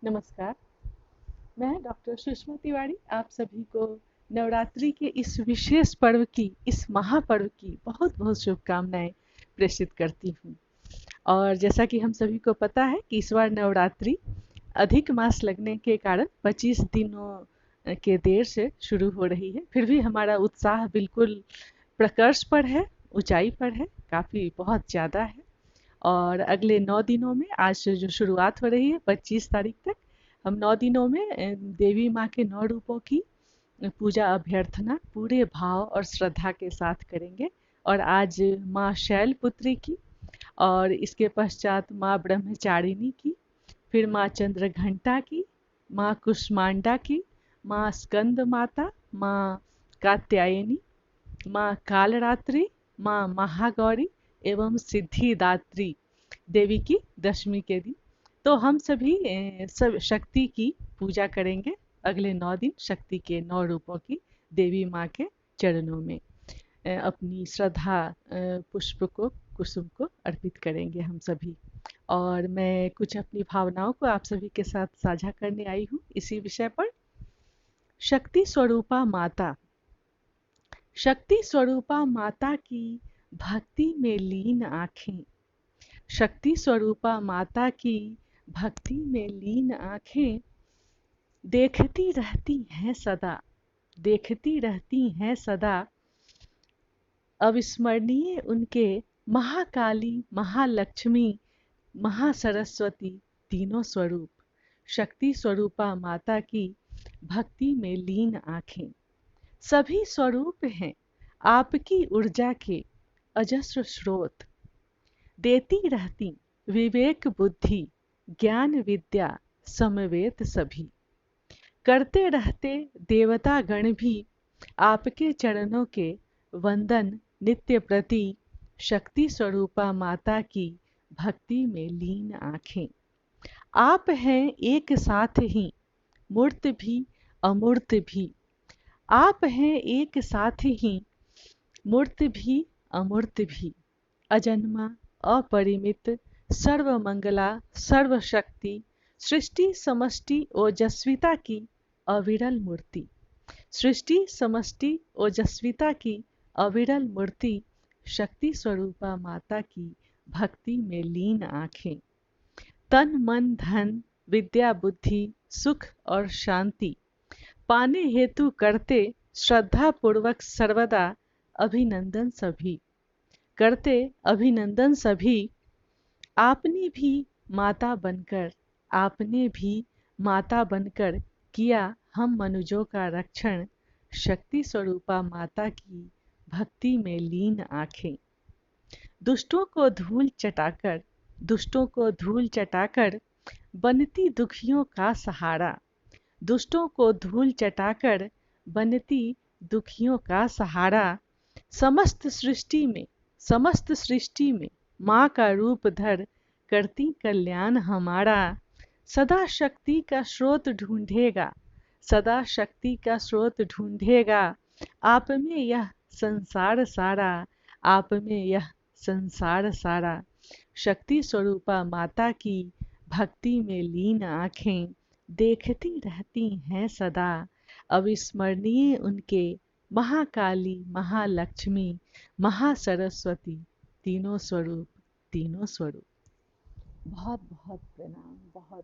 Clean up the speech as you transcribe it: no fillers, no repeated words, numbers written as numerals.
नमस्कार। मैं डॉक्टर सुषमा तिवारी आप सभी को नवरात्रि के इस विशेष पर्व की, इस महापर्व की बहुत बहुत शुभकामनाएं प्रेषित करती हूँ। और जैसा कि हम सभी को पता है कि इस बार नवरात्रि अधिक मास लगने के कारण 25 दिनों के देर से शुरू हो रही है। फिर भी हमारा उत्साह बिल्कुल प्रकर्ष पर है, ऊंचाई पर है, काफ़ी बहुत ज़्यादा है। और अगले 9 दिनों में आज से जो शुरुआत हो रही है 25 तारीख तक, हम 9 दिनों में देवी माँ के 9 रूपों की पूजा अभ्यर्थना पूरे भाव और श्रद्धा के साथ करेंगे। और आज माँ शैलपुत्री की, और इसके पश्चात माँ ब्रह्मचारिणी की, फिर माँ चंद्रघंटा की, माँ कुष्मांडा की, माँ स्कंद माता, माँ कात्यायनी, माँ कालरात्रि, माँ महागौरी एवं सिद्धिदात्री देवी की दशमी के दिन। तो हम सभी सब शक्ति की पूजा करेंगे अगले 9 दिन, शक्ति के 9 रूपों की देवी माँ के चरणों में अपनी श्रद्धा पुष्प को, कुसुम को अर्पित करेंगे हम सभी। और मैं कुछ अपनी भावनाओं को आप सभी के साथ साझा करने आई हूँ इसी विषय पर। शक्ति स्वरूपा माता, शक्ति स्वरूपा माता की भक्ति में लीन आँखें, शक्ति स्वरूपा माता की भक्ति में लीन आँखें देखती रहती हैं सदा, देखती रहती हैं सदा अविस्मरणीय उनके महाकाली, महालक्ष्मी, महासरस्वती तीनों स्वरूप। शक्ति स्वरूपा माता की भक्ति में लीन आँखें सभी स्वरूप हैं आपकी ऊर्जा के अजस्र स्रोत, देती रहती विवेक बुद्धि ज्ञान विद्या समवेत सभी। करते रहते देवता गण भी आपके चरणों के वंदन नित्य प्रति। शक्ति स्वरूपा माता की भक्ति में लीन आँखें आप हैं एक साथ ही मूर्त भी अमूर्त भी, आप हैं एक साथ ही मूर्त भी अमूर्त भी, अजन्मा अपरिमित सर्वमंगला सर्वशक्ति सृष्टि समष्टि ओजस्विता की अविरल मूर्ति, सृष्टि समष्टि ओजस्विता की अविरल मूर्ति। शक्ति स्वरूपा माता की भक्ति में लीन आँखें तन मन धन विद्या बुद्धि सुख और शांति पाने हेतु करते श्रद्धा पूर्वक सर्वदा अभिनंदन सभी, करते अभिनंदन सभी। आपने भी माता बनकर, आपने भी माता बनकर किया हम मनुजों का रक्षण। शक्ति स्वरूपा माता की भक्ति में लीन आँखें दुष्टों को धूल चटाकर, दुष्टों को धूल चटाकर बनती दुखियों का सहारा, दुष्टों को धूल चटाकर बनती दुखियों का सहारा। समस्त सृष्टि में, समस्त सृष्टि में माँ का रूप धर करती कल्याण हमारा। सदा शक्ति का स्रोत ढूंढेगा, सदा शक्ति का स्रोत ढूंढेगा आप में यह संसार सारा, आप में यह संसार सारा। शक्ति स्वरूपा माता की भक्ति में लीन आँखें देखती रहती हैं सदा अविस्मरणीय उनके महाकाली, महालक्ष्मी, महासरस्वती तीनों स्वरूप, तीनों स्वरूप। बहुत बहुत प्रणाम, बहुत